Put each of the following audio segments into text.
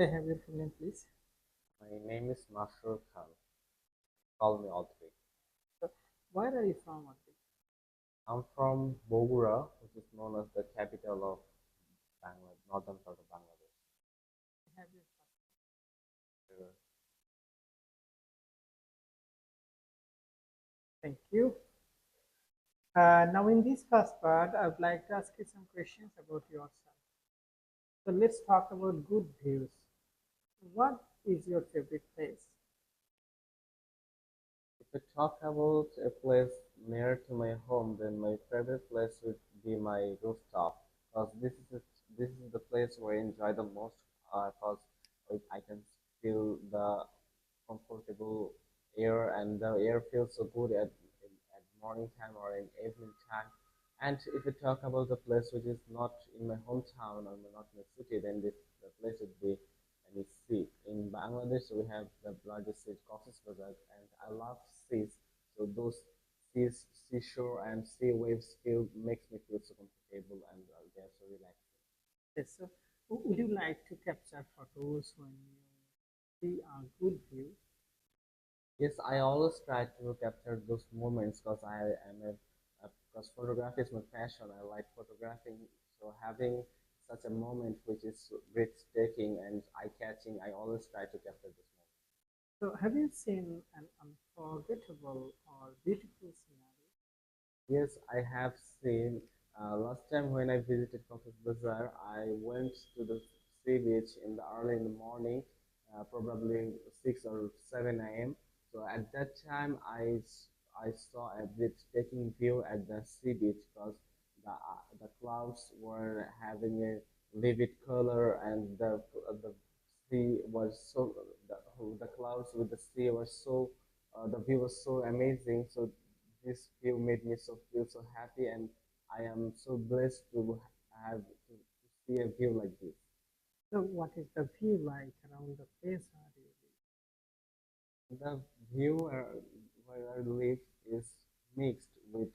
Could I have your full name, please? My name is Masrur Khan. Call me all three. So, where are you from, Adit? I'm from Bogura, which is known as the capital of Bangladesh, northern part of Bangladesh. Have your first. Uh, Thank you. Now, in this first part, I would like to ask you some questions about yourself. So, let's talk about good views. What is your favorite place? If we talk about a place near to my home, then my favorite place would be my rooftop, because this is the place where I enjoy the most, because I can feel the comfortable air, and the air feels so good at morning time or in evening time. And if we talk about the place which is not in my hometown or not in the city, then the place would be any sea. In Bangladesh, we have the largest sea, Cox's Bazar, and I love seas. So those seashore and sea waves feel makes me feel so comfortable, and they're so relaxing. Yes, so, would you like to capture photos when you see a good view? Yes, I always try to capture those moments because because photography is my passion. I like photographing, so having such a moment which is breathtaking and eye-catching, I always try to capture this moment. So, have you seen an unforgettable or beautiful scenario? Yes, I have seen. Last time when I visited Cox's Bazar, I went to the sea beach in the early in the morning, probably 6 or 7 a.m. So at that time, I saw a breathtaking view at the sea beach because the clouds were having a vivid color, and the sea was so the clouds with the sea were so the view was so amazing. So this view made me feel so happy, and I am so blessed to have to see a view like this. So, what is the view like around the place where you live? The view where I live is mixed with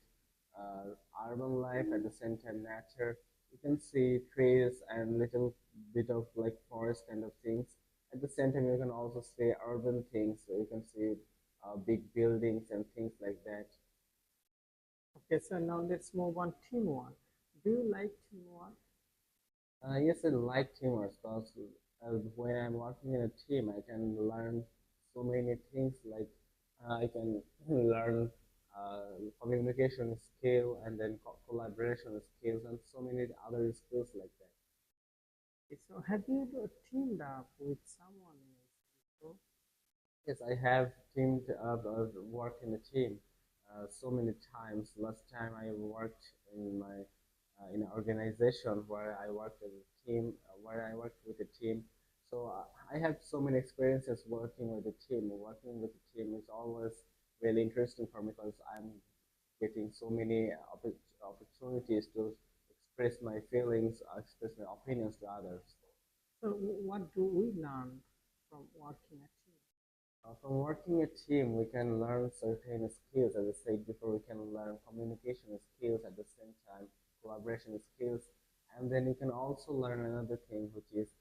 urban life, at the same time nature. You can see trees and little bit of like forest kind of things. At the same time, you can also see urban things. So you can see big buildings and things like that. Okay, so now let's move on teamwork. Do you like teamwork? Yes, I like teamwork because when I'm working in a team, I can learn so many things. Like I can learn communication skill, and then collaboration skills, and so many other skills like that. Okay, so have you teamed up with someone else before? Yes, I have teamed up worked in a team so many times. Last time I worked in an organization where I worked as a team, where I worked with a team. So I have so many experiences working with a team. Working with a team is always really interesting for me because I'm getting so many opportunities to express my feelings, express my opinions to others. So what do we learn from working a team? From working a team, we can learn certain skills. As I said before, we can learn communication skills at the same time, collaboration skills, and then you can also learn another thing, which is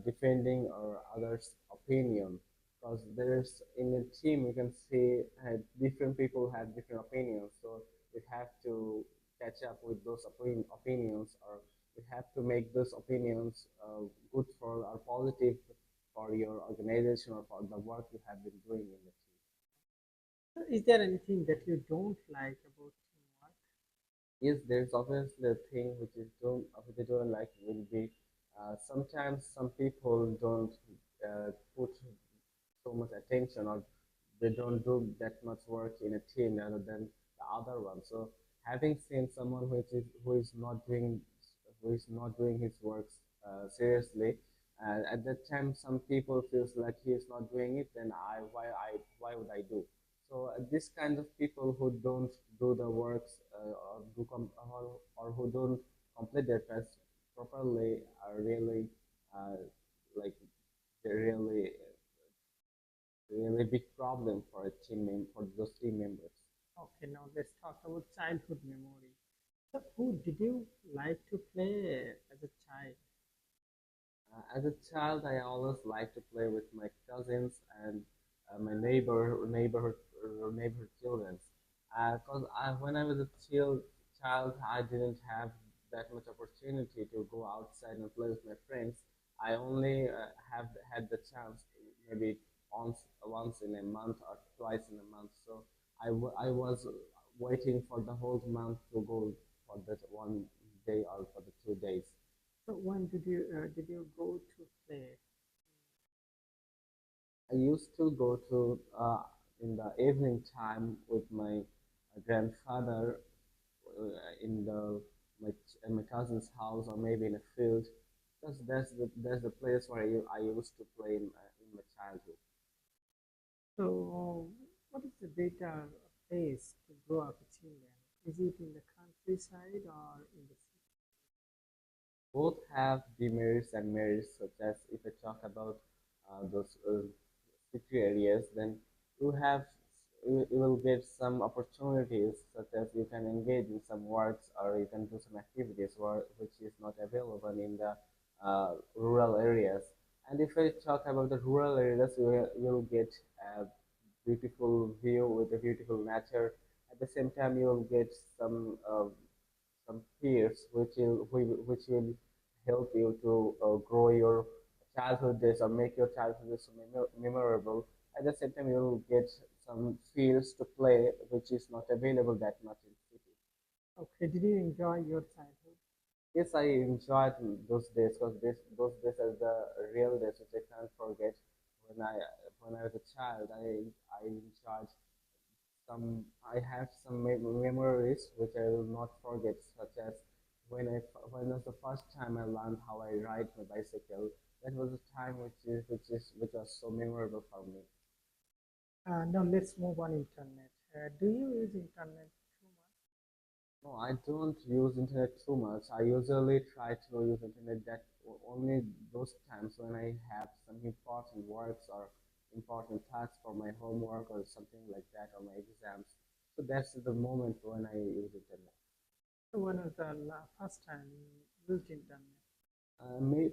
defending our others' opinion. Because there's in a team, you can see different people have different opinions, so we have to catch up with those opinions, or we have to make those opinions good for our positive for your organization or for the work you have been doing in the team. So is there anything that you don't like about teamwork? Yes, there's obviously a thing which I don't like will be sometimes some people don't put so much attention, or they don't do that much work in a team rather than the other one. So having seen someone who is not doing his work seriously, at that time some people feels like he is not doing it, then why would I do? So this kind of people who don't do the works or who don't complete their tasks properly are really uh, like they're really big problem for for those team members. Okay, now let's talk about childhood memory. So who did you like to play as a child? As a child, I always liked to play with my cousins and my neighborhood children. Because when I was a child, I didn't have that much opportunity to go outside and play with my friends. I only have had the chance maybe once in a month or twice in a month. So I was waiting for the whole month to go for that 1 day or for the 2 days. So when did you go to play? I used to go to in the evening time with my grandfather in my cousin's house or maybe in a field. That's the place where I used to play in my childhood. So what is the better place to grow up a children? Is it in the countryside or in the city? Both have demerits and merits, such as if I talk about those city areas, then you have you will get some opportunities, such as you can engage in some works or you can do some activities which is not available in the rural areas. And if I talk about the rural areas, you will get a beautiful view with a beautiful nature. At the same time, you will get some peers which will help you to grow your childhood days or make your childhood days so memorable. At the same time, you'll get some fields to play which is not available that much in city. Okay, did you enjoy your childhood? Yes, I enjoyed those days because those days are the real days which I can't forget. When I when I was a child, I enjoyed I have some memories which I will not forget, such as when was the first time I learned how I ride my bicycle. That was a time which was so memorable for me. Now let's move on internet. Do you use internet too much? No, I don't use internet too much. I usually try to use internet that only those times when I have some important works or important tasks for my homework or something like that or my exams. So that's the moment when I use internet. So when was the first time you used internet?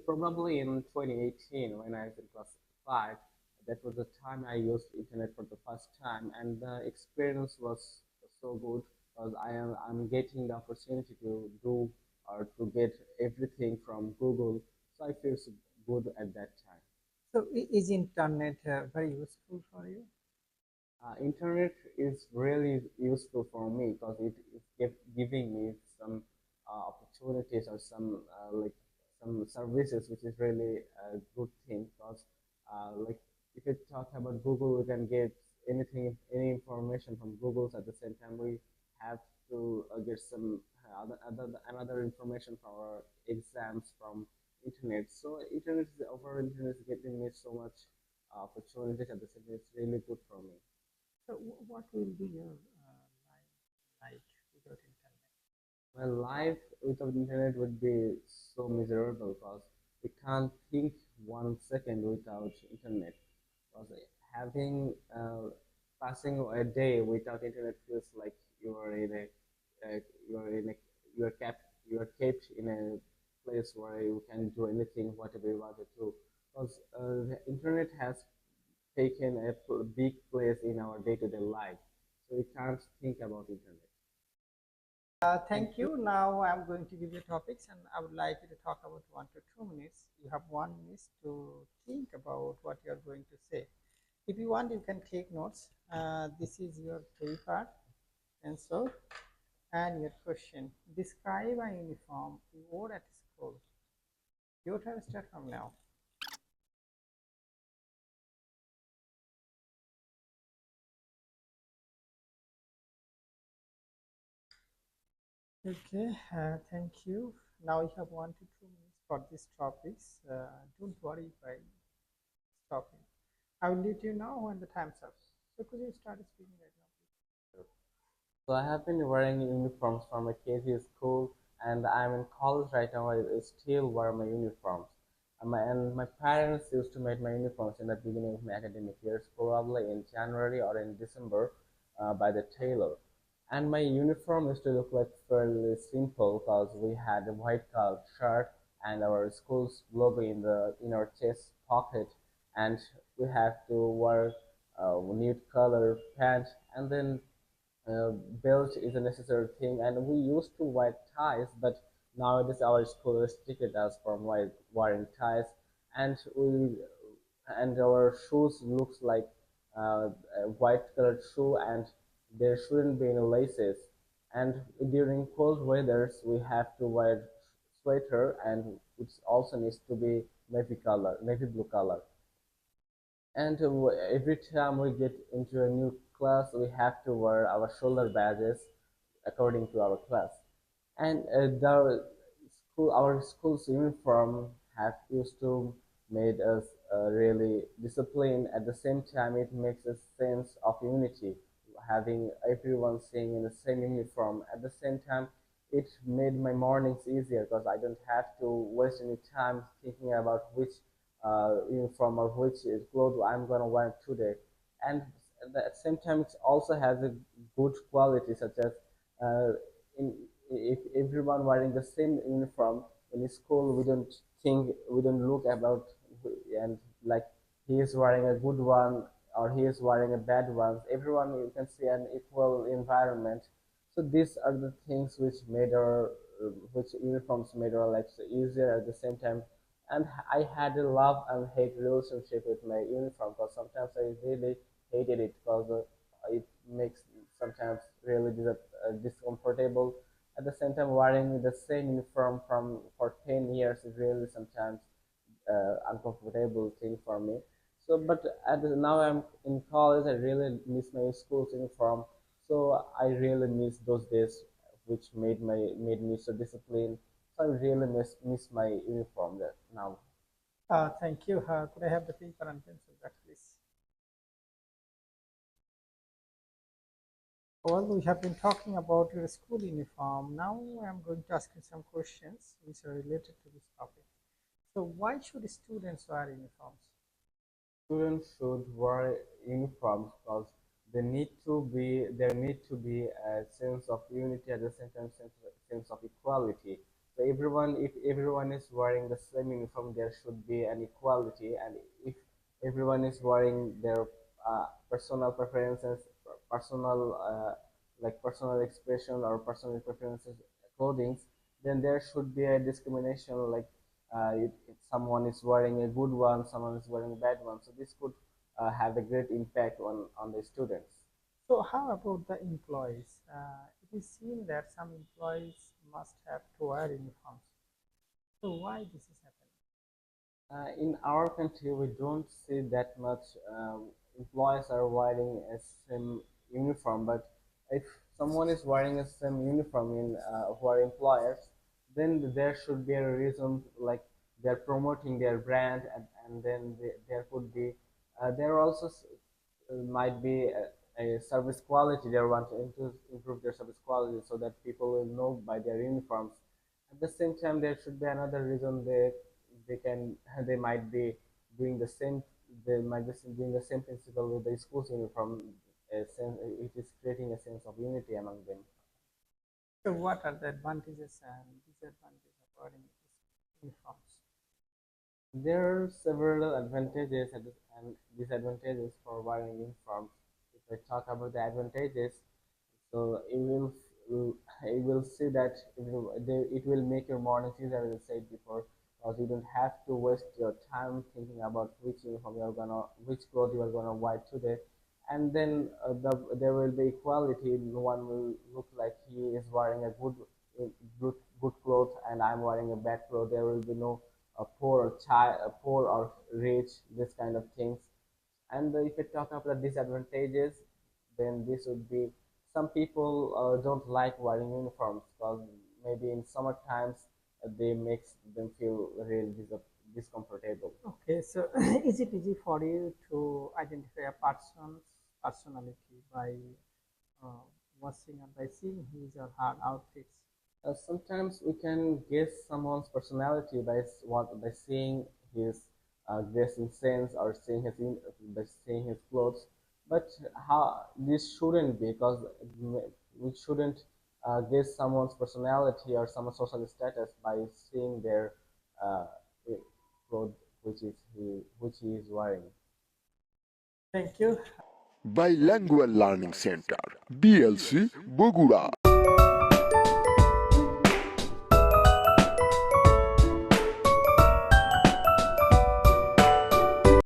Probably in 2018 when I was in class 5. That was the time I used internet for the first time, and the experience was so good because I'm getting the opportunity to do or to get everything from Google, so I feel so good at that time. So is internet very useful for you? Internet is really useful for me because it is giving me some opportunities or some like some services, which is really a good thing. Because like if you talk about Google, we can get any information from Google. At the same time, we have to get some another information for our exams from internet. So internet is getting me so much opportunities. At the same time, it's really good for me. So what will be your life like without internet? My life without internet would be so miserable because we can't think 1 second without internet. Because having passing a day without internet feels like you are in a uh, you are in a you are kept you are kept in a place where you can do anything whatever you want to do. Because the internet has taken a big place in our day-to-day life, so we can't think about internet. Thank Thank you. you. Now I'm going to give you topics and I would like you to talk about 1 to 2 minutes. You have 1 minute to think about what you're going to say. If you want, you can take notes. This is your paper, pencil, and your question. Describe a uniform you wore at school. Your turn start from now. Okay, thank you. Now you have 1 to 2 minutes for these topics. Don't worry if I stop you. I will let you know when the time's up. So could you start speaking right now, So I have been wearing uniforms from my KG school, and I'm in college right now. I still wear my uniforms. And my parents used to make my uniforms in the beginning of my academic years, probably in January or in December, by the tailor. And my uniform used to look like fairly simple because we had a white color shirt and our school's logo in our chest pocket, and we have to wear nude color pant, and then uh, belt is a necessary thing, and we used to wear ties, but nowadays our school restricted us from wearing ties, and we and our shoes looks like a white colored shoe, and there shouldn't be any laces. And during cold weathers, we have to wear sweater, and it also needs to be navy blue color. And every time we get into a new class, we have to wear our shoulder badges according to our class. And our school's uniform have used to made us really disciplined. At the same time, it makes a sense of unity, having everyone seeing in the same uniform. At the same time, it made my mornings easier because I don't have to waste any time thinking about which uniform or which clothes I'm gonna wear today. And at the same time, it also has a good quality, such as uh, in if everyone wearing the same uniform in school, we don't look about and like he is wearing a good one or he is wearing a bad one. Everyone, you can see an equal environment. So these are the things which uniforms made our lives easier at the same time. And I had a love and hate relationship with my uniform because sometimes I really hated it because it makes sometimes really discomfortable. At the same time, wearing the same uniform for 10 years is really sometimes uncomfortable thing for me. So, but now I'm in college, I really miss my school's uniform. So I really miss those days, which made me so disciplined. So I really miss my uniform that now. Thank you. Could I have the paper and pencil back, please? Well, we have been talking about your school uniform. Now I'm going to ask you some questions which are related to this topic. So, why should students wear uniforms? Students should wear uniforms because there need to be a sense of unity at the same time sense of equality. So if everyone is wearing the same uniform, there should be an equality, and if everyone is wearing their personal preferences, personal personal expression or personal preferences clothing, then there should be a discrimination like if someone is wearing a good one, someone is wearing a bad one. So this could have a great impact on the students. So, how about the employees? It is seen that some employees must have to wear uniforms. So, why this is happening? In our country, we don't see that much employees are wearing a same uniform. But if someone is wearing a same uniform in who are employers, then there should be a reason like they're promoting their brand, and then there could be there also might be a service quality. They want to improve their service quality so that people will know by their uniforms. At the same time, there should be another reason they can they might be doing the same they might be doing the same principle with the school's uniform. It is creating a sense of unity among them. So, what are the advantages and disadvantages of wearing uniforms? There are several advantages and disadvantages for wearing uniforms. If I talk about the advantages, so you will see that it will make your mornings easier, as I said before, because you don't have to waste your time thinking about which clothes you are gonna wear today, and then there will be equality. No one will look like he is wearing a uh, good clothes, and I'm wearing a bad clothes. There will be no poor or rich, this kind of things. And if you talk about the disadvantages, then this would be some people don't like wearing uniforms because maybe in summer times they makes them feel really discomfortable. Okay, so is it easy for you to identify a person's personality by uh, watching or by seeing his or her outfits? Sometimes we can guess someone's personality by seeing his dressing sense or by seeing his clothes. But how this shouldn't be because we shouldn't guess someone's personality or someone's social status by seeing their uh, clothes which he is wearing. Thank you. Bilingual Learning Center, BLC, Bogura.